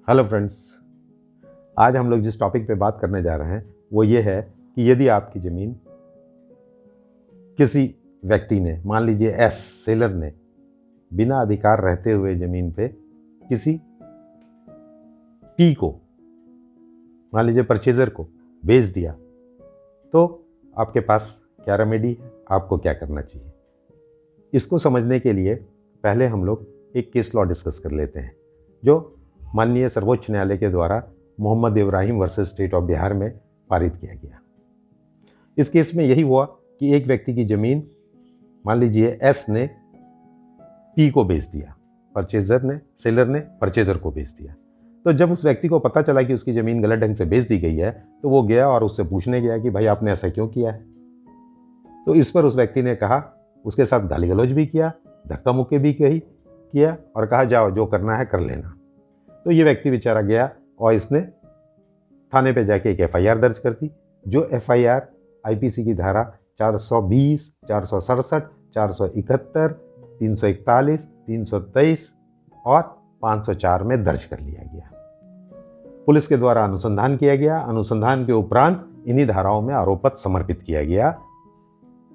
Hello friends, आज हम लोग जिस टॉपिक पे बात करने जा रहे हैं वो ये है कि यदि आपकी ज़मीन किसी व्यक्ति ने, मान लीजिए एस सेलर ने, बिना अधिकार रहते हुए ज़मीन पे किसी पी को, मान लीजिए परचेजर को बेच दिया, तो आपके पास क्या रेमेडी है, आपको क्या करना चाहिए। इसको समझने के लिए पहले हम लोग एक केस लॉ डिस्कस कर लेते हैं जो माननीय सर्वोच्च न्यायालय के द्वारा Mohammad Ibrahim versus state of Bihar में पारित किया गया। इस केस में यही हुआ कि एक व्यक्ति की ज़मीन, मान लीजिए एस ने पी को बेच दिया, सेलर ने परचेजर को बेच दिया। तो जब उस व्यक्ति को पता चला कि उसकी ज़मीन गलत ढंग से बेच दी गई है, तो वो गया और उससे पूछने गया कि भाई आपने ऐसा क्यों किया है। तो इस पर उस व्यक्ति ने कहा, उसके साथ गाली गलौज भी किया, धक्का मुक्की भी किया और कहा जाओ जो करना है कर लेना। तो ये व्यक्ति बेचारा गया और इसने थाने पे जाके एक एफआईआर दर्ज कर दी, जो एफआईआर आईपीसी की धारा 420, 467, 471, 341, 323 और 504 में दर्ज कर लिया गया। पुलिस के द्वारा अनुसंधान किया गया। अनुसंधान के उपरांत इन्हीं धाराओं में आरोप पत्र समर्पित किया गया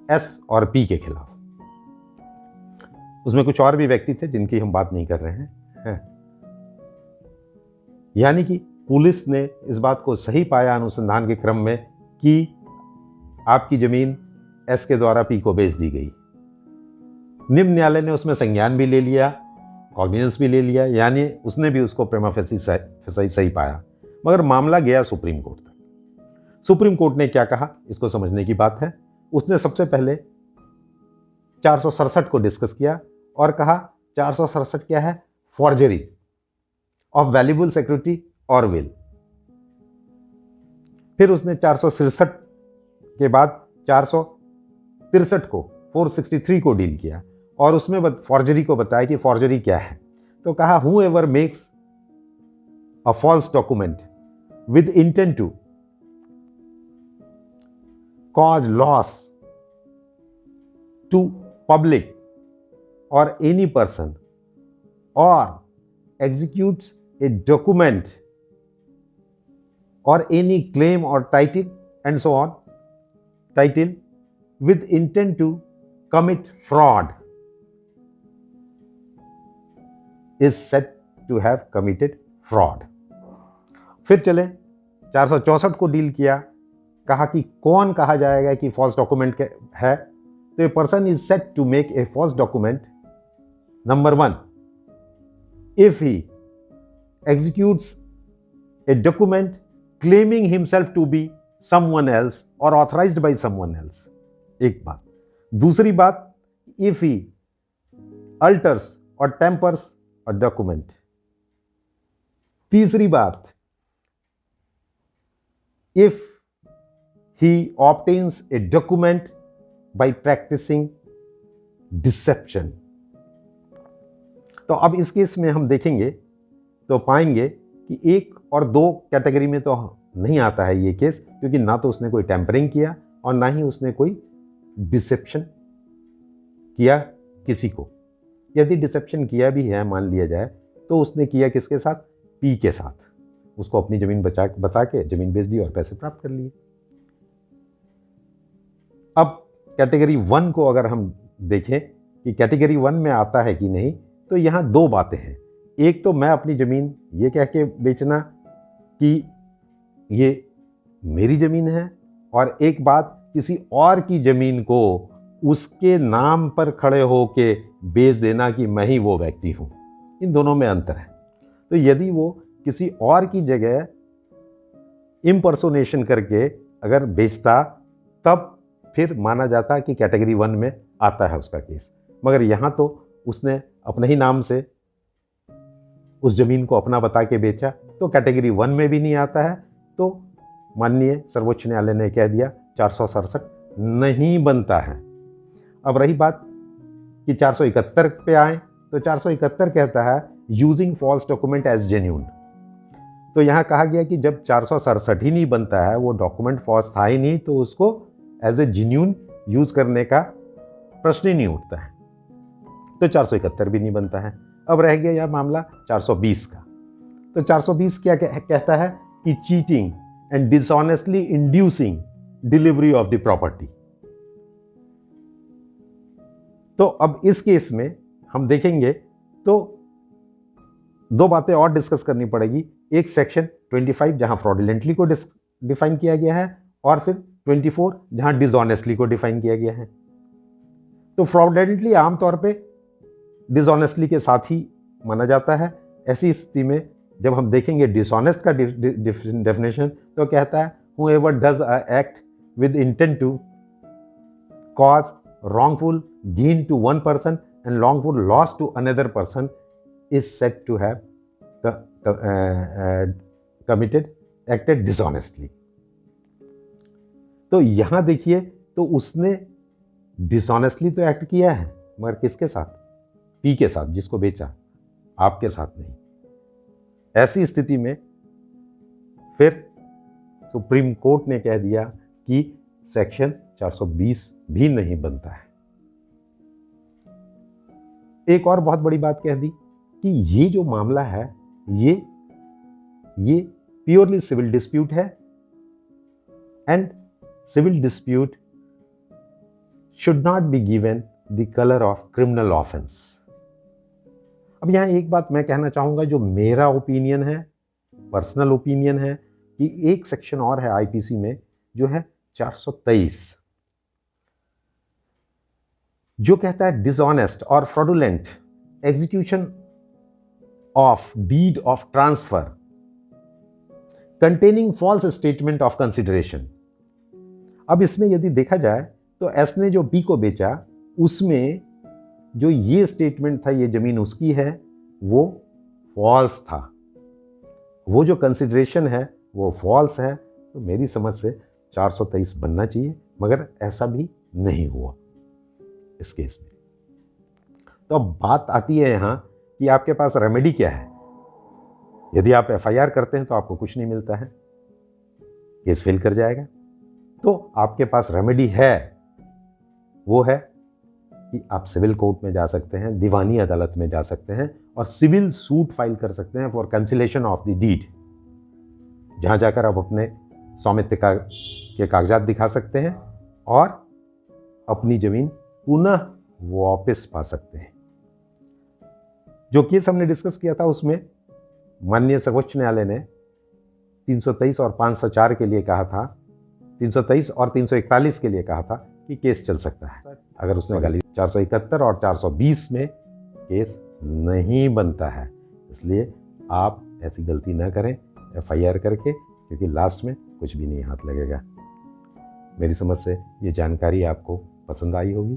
एस और पी के खिलाफ। उसमें कुछ और भी व्यक्ति थे जिनकी हम बात नहीं कर रहे हैं। यानी कि पुलिस ने इस बात को सही पाया अनुसंधान के क्रम में कि आपकी ज़मीन एस के द्वारा पी को बेच दी गई। निम्न न्यायालय ने उसमें संज्ञान भी ले लिया, कॉग्निजेंस भी ले लिया, यानी उसने भी उसको प्रिमा फेसी सही पाया। मगर मामला गया सुप्रीम कोर्ट तक। सुप्रीम कोर्ट ने क्या कहा, इसको समझने की बात है। उसने सबसे पहले 467 को डिस्कस किया और कहा 467 क्या है, फॉर्जरी ऑफ वैल्यूएबल सिक्योरिटी और विल। फिर उसने 467 के बाद 463 को, 463 को डील किया और उसमें फॉर्जरी को बताया कि फॉर्जरी क्या है। तो कहा whoever makes a false document with intent to cause loss to public or any person or executes a document or any claim or title and so on, title with intent to commit fraud is said to have committed fraud. फिर चले 464 को deal किया, कहा कि कौन कहा जाएगा कि फॉल्स डॉक्यूमेंट है। तो a person is set to make a false document, number 1, if he executes a document claiming himself to be someone else or authorized by someone else, एक बात। दूसरी बात, if he alters or tampers a document। तीसरी बात, if he obtains a document by practicing deception। तो अब इस case में हम देखेंगे तो पाएंगे कि 1 और 2 कैटेगरी में तो नहीं आता है ये केस, क्योंकि ना तो उसने कोई टेम्परिंग किया और ना ही उसने कोई डिसेप्शन किया किसी को। यदि डिसेप्शन किया भी है, मान लिया जाए, तो उसने किया किसके साथ, पी के साथ। उसको अपनी ज़मीन बता के ज़मीन बेच दी और पैसे प्राप्त कर लिए। अब कैटेगरी 1 को अगर हम देखें कि कैटेगरी 1 में आता है कि नहीं, तो यहाँ 2 बातें हैं। एक तो मैं अपनी ज़मीन ये कह के बेचना कि ये मेरी ज़मीन है, और एक बात किसी और की ज़मीन को उसके नाम पर खड़े होके बेच देना कि मैं ही वो व्यक्ति हूँ। इन दोनों में अंतर है। तो यदि वो किसी और की जगह इम्पर्सोनेशन करके अगर बेचता, तब फिर माना जाता कि कैटेगरी 1 में आता है उसका केस। मगर यहाँ तो उसने अपने ही नाम से उस ज़मीन को अपना बता के बेचा, तो कैटेगरी 1 में भी नहीं आता है। तो माननीय सर्वोच्च न्यायालय ने कह दिया 467 नहीं बनता है। अब रही बात कि 471 पे आए, तो 471 कहता है using false document as genuine. तो यहाँ कहा गया कि जब 467 ही नहीं बनता है, वो डॉक्यूमेंट फॉल्स था ही नहीं, तो उसको एज ए जेन्यून यूज़ करने का प्रश्न ही नहीं उठता है। तो 471 भी नहीं बनता है। अब रह गया यह मामला 420 का। तो 420 क्या कहता है कि cheating and dishonestly inducing delivery of the property. तो अब इस केस में हम देखेंगे तो दो बातें और डिस्कस करनी पड़ेगी। एक सेक्शन 25 जहां फ्रॉडुलेंटली को डिफाइन किया गया है, और फिर 24 जहां डिसऑनेस्टली को डिफाइन किया गया है। तो फ्रॉडुलेंटली आमतौर पे डिसऑनेस्टली के साथ ही माना जाता है। ऐसी स्थिति में जब हम देखेंगे डिसऑनेस्ट का डेफिनेशन, तो कहता है whoever does an act with intent to cause wrongful gain to one person and wrongful loss to another person is said to have acted dishonestly। तो यहां देखिए, तो उसने डिसऑनेस्टली तो एक्ट किया है, मगर किसके साथ? पी के साथ, जिसको बेचा, आपके साथ नहीं। ऐसी स्थिति में फिर सुप्रीम कोर्ट ने कह दिया कि सेक्शन 420 भी नहीं बनता है। एक और बहुत बड़ी बात कह दी कि ये जो मामला है ये प्योरली सिविल डिस्प्यूट है, and civil dispute should not be given the colour of criminal offence. अब यहां एक बात मैं कहना चाहूंगा, जो मेरा ओपिनियन है, पर्सनल ओपिनियन है, कि एक सेक्शन और है आईपीसी में जो है 423, जो कहता है डिसऑनेस्ट और fraudulent execution of deed of transfer containing false statement of consideration. अब इसमें यदि देखा जाए तो एस ने जो बी को बेचा, उसमें जो ये स्टेटमेंट था ये जमीन उसकी है, वो फॉल्स था। वो जो कंसिडरेशन है वो फॉल्स है। तो मेरी समझ से 423 बनना चाहिए, मगर ऐसा भी नहीं हुआ इस केस में। तो अब बात आती है यहाँ कि आपके पास रेमेडी क्या है। यदि आप एफआईआर करते हैं तो आपको कुछ नहीं मिलता है, केस फेल कर जाएगा। तो आपके पास रेमेडी है, वो है कि आप सिविल कोर्ट में जा सकते हैं, दीवानी अदालत में जा सकते हैं और सिविल सूट फाइल कर सकते हैं for cancellation of the deed, जहां जाकर आप अपने स्वामित्व के कागजात दिखा सकते हैं और अपनी जमीन पुनः वापस पा सकते हैं। जो केस हमने डिस्कस किया था उसमें माननीय सर्वोच्च न्यायालय ने 323 और 504 के लिए कहा था, 323 और 341 के लिए कहा था कि केस चल सकता है। अगर उसने गाली 471 और 420 में केस नहीं बनता है। इसलिए आप ऐसी गलती ना करें एफआईआर करके, क्योंकि लास्ट में कुछ भी नहीं हाथ लगेगा। मेरी समझ से ये जानकारी आपको पसंद आई होगी।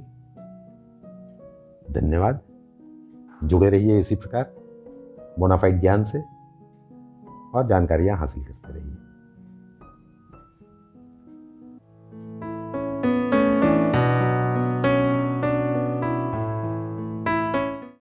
धन्यवाद। जुड़े रहिए इसी प्रकार बोनाफाइड ज्ञान से और जानकारियां हासिल करते रहिए।